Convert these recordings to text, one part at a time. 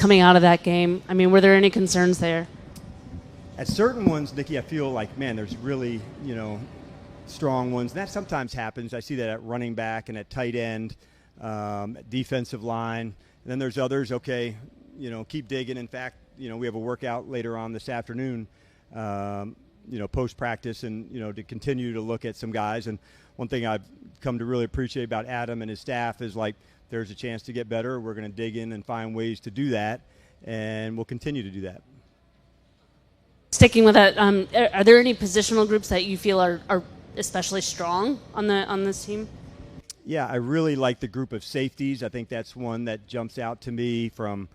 coming out of that game. I mean, were there any concerns there? At certain ones, Nikki, I feel like, man, there's really, strong ones. That sometimes happens. I see that at running back and at tight end, at defensive line. And then there's others, okay, keep digging. In fact, we have a workout later on this afternoon, post-practice and, to continue to look at some guys. And one thing I've come to really appreciate about Adam and his staff is, like, there's a chance to get better. We're going to dig in and find ways to do that, and we'll continue to do that. Sticking with that, are there any positional groups that you feel are especially strong on this team? Yeah, I really like the group of safeties. I think that's one that jumps out to me from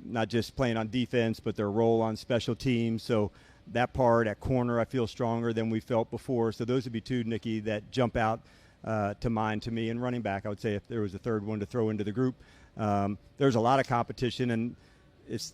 not just playing on defense, but their role on special teams. So that part at corner, I feel stronger than we felt before. So those would be two, Nikki, that jump out to mind to me. And running back, I would say if there was a third one to throw into the group. There's a lot of competition, and it's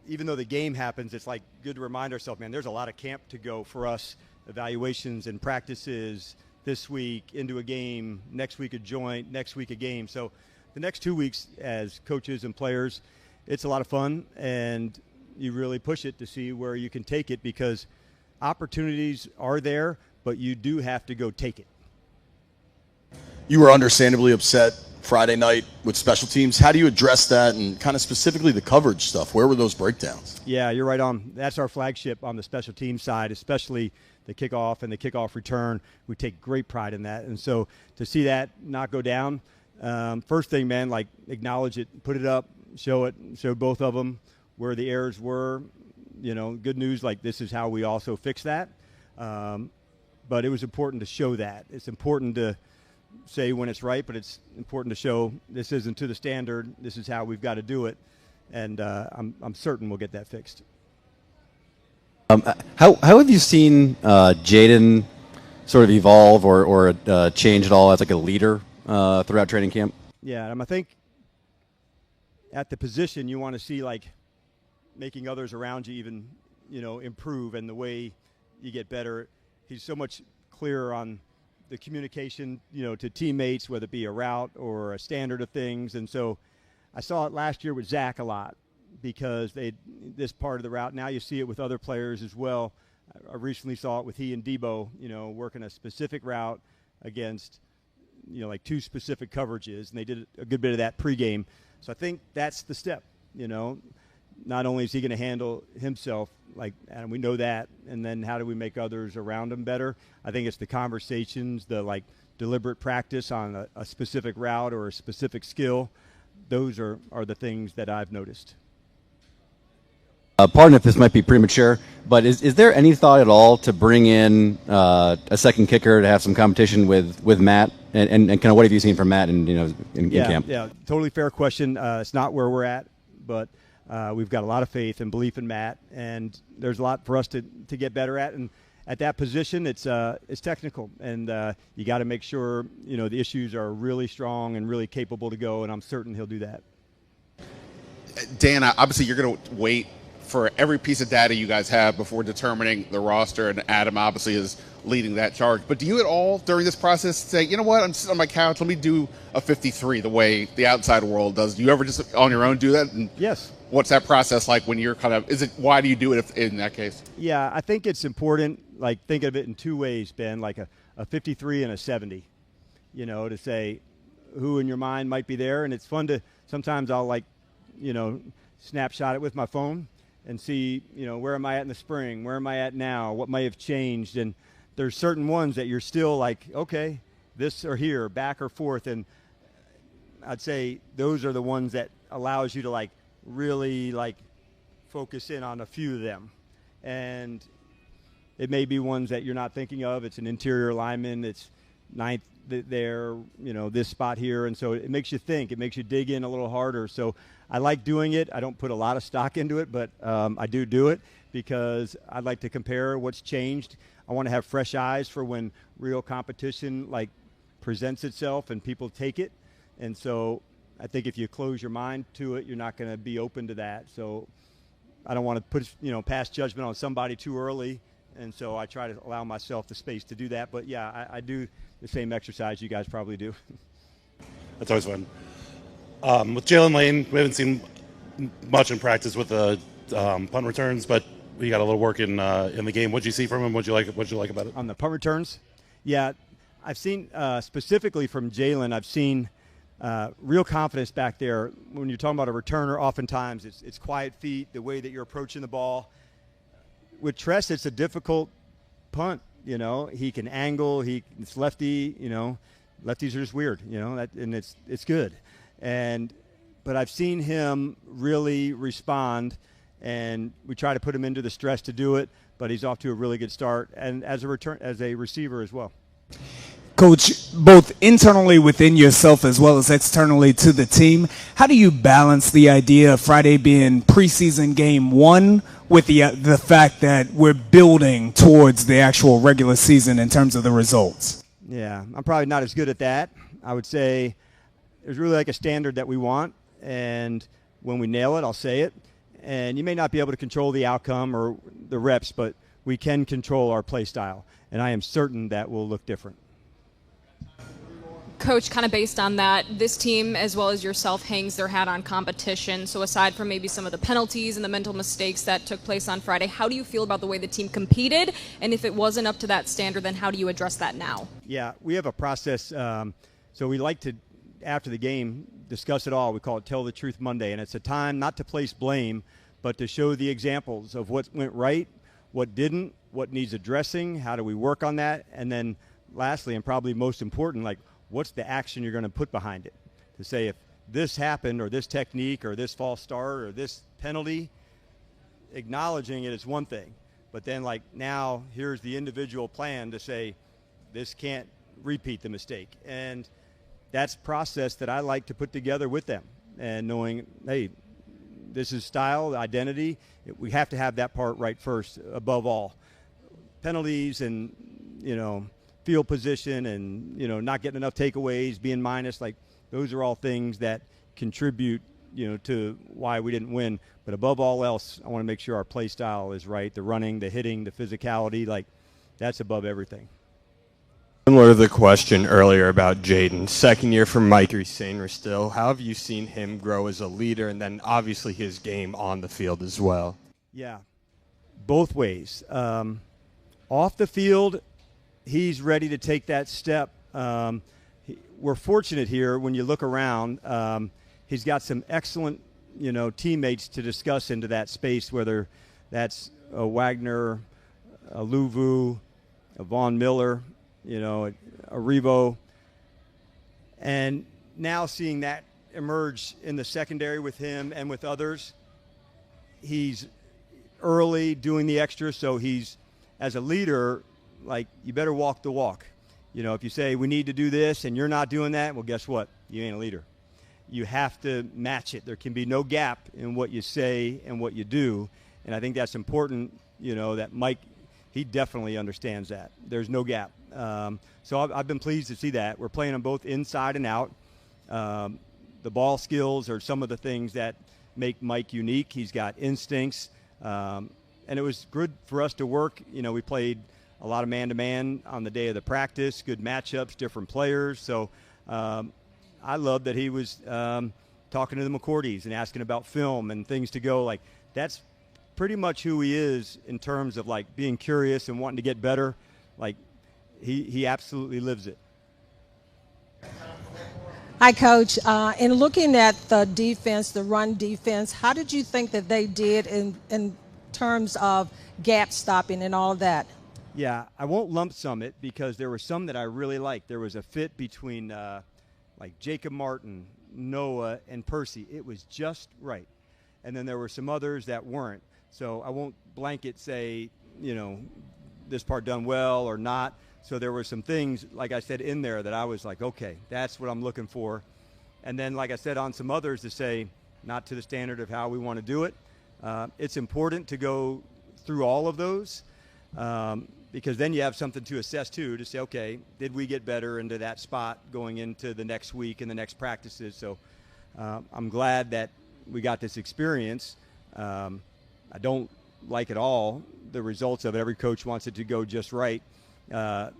even though the game happens, it's like good to remind ourselves, man, there's a lot of camp to go for us, evaluations and practices this week, into a game, next week a joint, next week a game. So the next 2 weeks as coaches and players, it's a lot of fun, and you really push it to see where you can take it, because opportunities are there, but you do have to go take it. You were understandably upset Friday night with special teams. How do you address that, and kind of specifically the coverage stuff? Where were those breakdowns? Yeah, you're right on. That's our flagship on the special team side, especially the kickoff and the kickoff return. We take great pride in that. And so to see that not go down, first thing, man, like, acknowledge it, put it up, show both of them where the errors were. Good news, like, this is how we also fix that. But it was important to show that. It's important to say when it's right, but it's important to show this isn't to the standard. This is how we've got to do it, and I'm certain we'll get that fixed. How have you seen Jaden sort of evolve or change at all as like a leader throughout training camp? Yeah, I think at the position you want to see, like, making others around you even improve, and the way you get better. He's so much clearer on the communication, to teammates, whether it be a route or a standard of things. And so I saw it last year with Zach a lot, because this part of the route. Now you see it with other players as well. I recently saw it with he and Debo, working a specific route against, like, two specific coverages, and they did a good bit of that pregame. So I think that's the step, Not only is he going to handle himself, and we know that, and then how do we make others around him better? I think it's the conversations, the deliberate practice on a specific route or a specific skill. Those are the things that I've noticed. Pardon if this might be premature, but is there any thought at all to bring in a second kicker to have some competition with Matt? And kind of what have you seen from Matt in camp? Yeah, totally fair question. It's not where we're at, but we've got a lot of faith and belief in Matt, and there's a lot for us to get better at. And at that position, it's technical, and you got to make sure the issues are really strong and really capable to go. And I'm certain he'll do that. Dan, obviously you're going to wait for every piece of data you guys have before determining the roster, and Adam obviously is leading that charge. But do you at all during this process say, you know what, I'm sitting on my couch, let me do a 53 the way the outside world does? Do you ever just on your own do that? And yes. What's that process like when you're why do you do it in that case? Yeah, I think it's important, think of it in two ways, Ben, like a 53 and a 70, to say who in your mind might be there. And it's fun to, sometimes I'll snapshot it with my phone and see, where am I at in the spring? Where am I at now? What might have changed? And there's certain ones that you're still like, okay, this or here, back or forth. And I'd say those are the ones that allows you to really focus in on a few of them. And it may be ones that you're not thinking of. It's an interior lineman. It's ninth there, this spot here. And so it makes you think. It makes you dig in a little harder. So I like doing it. I don't put a lot of stock into it, but I do it because I'd like to compare what's changed. I want to have fresh eyes for when real competition presents itself and people take it. And so I think if you close your mind to it, you're not going to be open to that. So I don't want to put, pass judgment on somebody too early. And so I try to allow myself the space to do that. But, yeah, I do the same exercise you guys probably do. That's always fun. With Jalen Lane, we haven't seen much in practice with the punt returns, but we got a little work in the game. What'd you see from him? What'd you like about it? On the punt returns, yeah, I've seen specifically from Jalen. I've seen real confidence back there. When you're talking about a returner, oftentimes it's quiet feet, the way that you're approaching the ball. With Tress, it's a difficult punt. You know, he can angle. It's lefty. You know, lefties are just weird. You know, and it's good. But I've seen him really respond, and we try to put him into the stress to do it. But he's off to a really good start, and as a receiver as well. Coach, both internally within yourself as well as externally to the team, how do you balance the idea of Friday being preseason game 1 with the fact that we're building towards the actual regular season in terms of the results? Yeah, I'm probably not as good at that. I would say there's really like a standard that we want, and when we nail it, I'll say it. And you may not be able to control the outcome or the reps, but we can control our play style, and I am certain that will look different. Coach, kind of based on that, this team, as well as yourself, hangs their hat on competition. So aside from maybe some of the penalties and the mental mistakes that took place on Friday, how do you feel about the way the team competed? And if it wasn't up to that standard, then how do you address that now? Yeah, we have a process. So we like to, after the game, discuss it all. We call it Tell the Truth Monday. And it's a time not to place blame, but to show the examples of what went right, what didn't, what needs addressing, how do we work on that. And then lastly, and probably most important, like, what's the action you're going to put behind it? To say if this happened or this technique or this false start or this penalty, acknowledging it is one thing. But then, like, now here's the individual plan to say this can't repeat the mistake. And that's process that I like to put together with them, and knowing, hey, this is style, identity. We have to have that part right first above all. Penalties and, you know, field position and, you know, not getting enough takeaways, being minus, like, those are all things that contribute, you know, to why we didn't win. But above all else, I want to make sure our play style is right. The running, the hitting, the physicality, like, that's above everything. Similar to the question earlier about Jaden, second year for Mike Sainer still. How have you seen him grow as a leader, and then obviously his game on the field as well? Yeah, both ways. Off the field, he's ready to take that step. We're fortunate here when you look around. He's got some excellent, you know, teammates to discuss into that space, whether that's a Wagner, a Luvu, a Von Miller, you know, a Revo. And now seeing that emerge in the secondary with him and with others, he's early doing the extra, so he's, as a leader, like, you better walk the walk. You know, if you say we need to do this and you're not doing that, well, guess what? You ain't a leader. You have to match it. There can be no gap in what you say and what you do, and I think that's important, you know, that Mike, he definitely understands that. There's no gap. So I've been pleased to see that. We're playing them both inside and out. The ball skills are some of the things that make Mike unique. He's got instincts, and it was good for us to work. You know, we played a lot of man-to-man on the day of the practice, good matchups, different players. So I love that he was talking to the McCourties and asking about film and things to go. Like, that's pretty much who he is in terms of, like, being curious and wanting to get better. Like, he absolutely lives it. Hi, Coach. In looking at the defense, the run defense, how did you think that they did in terms of gap stopping and all of that? Yeah, I won't lump sum it because there were some that I really liked. There was a fit between like Jacob Martin, Noah, and Percy. It was just right. And then there were some others that weren't. So I won't blanket say, you know, this part done well or not. So there were some things, like I said, in there that I was like, okay, that's what I'm looking for. And then, like I said, on some others to say, not to the standard of how we want to do it. It's important to go through all of those because then you have something to assess too, to say, okay, did we get better into that spot going into the next week and the next practices? So I'm glad that we got this experience. I don't like at all the results of it. Every coach wants it to go just right. And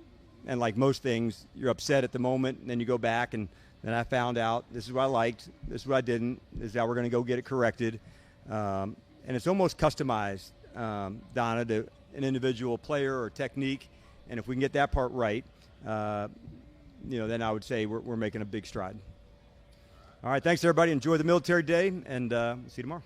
like most things, you're upset at the moment, and then you go back and Then I found out this is what I liked, this is what I didn't, this is how we're going to go get it corrected. And it's almost customized, Donna, to an individual player or technique. And if we can get that part right, then I would say we're making a big stride. All right, thanks, everybody. Enjoy the military day, and see you tomorrow.